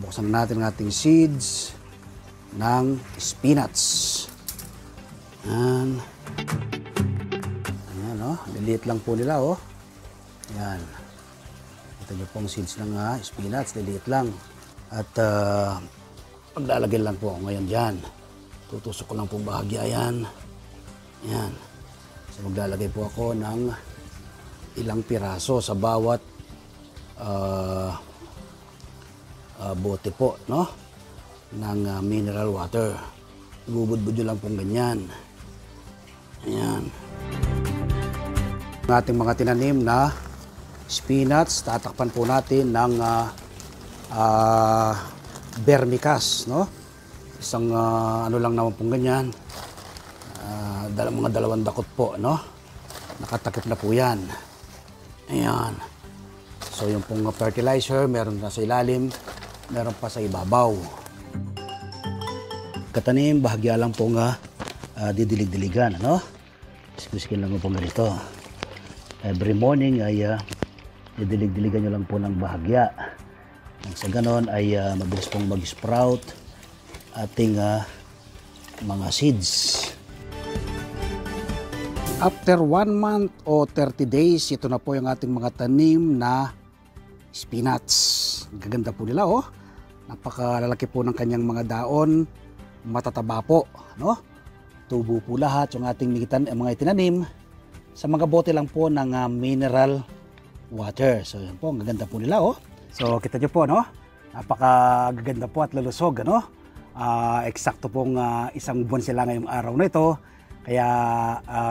buksan natin ang ating seeds ng spinach. Yan. Ayan, oh. Liliit lang po nila, oh. Yan. Ito nyo pong seeds ng spinach, liliit lang. At maglalagay lang po ako ngayon dyan. Tutusok ko lang po bahagya yan. Yan. So maglalagay po ako ng ilang piraso sa bawat bote po, no? Ng mineral water. Bubudbud nyo lang pong ganyan. Ayan. Ang ating mga tinanim na spinach, tatakpan po natin ng vermicast, no? Isang ano lang naman pong ganyan. Mga 2 dakot po, no? Nakatakip na po yan. Ayan. So yung pong fertilizer, meron na sa ilalim, meron pa sa ibabaw. Katanim, bahagya lang po nga didilig-diligan, no? Iskusikin lang po ganito. Every morning ay didilig-diligan nyo lang po ng bahagya. Nang sa ganon ay mabilis pong mag-sprout ating mga seeds. After 1 month o 30 days, ito na po yung ating mga tanim na spinach. Gaganda po nila, oh. Napakalalaki po ng kanyang mga daon. Matataba po, no? Tubo po lahat yung ating mga itinanim sa mga bote lang po ng mineral water. So yan po, ang gaganda po nila, oh. So kita nyo po, no? Napakagaganda po at lulusog, ano? Eksakto pong 1 buwan sila ngayong araw na ito. Kaya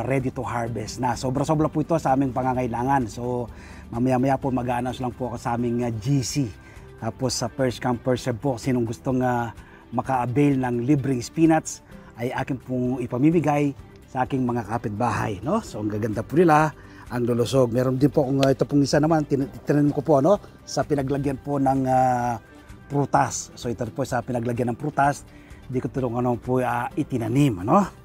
ready to harvest na. Sobra-sobra po ito sa aming pangangailangan. So mamaya-maya po mag-a-announce lang po ako sa aming GC. Tapos sa first come first serve po, sinong gustong maka-avail ng libreng spinach ay akin pong ipamimigay sa aking mga kapitbahay, no? So ang gaganda po nila, ang lulusog. Meron din po kung ito pong isa naman, tinanim ko po, no? Sa pinaglagyan po ng prutas. So ito po sa pinaglagyan ng prutas, di ko tulungan po itinanim, ano?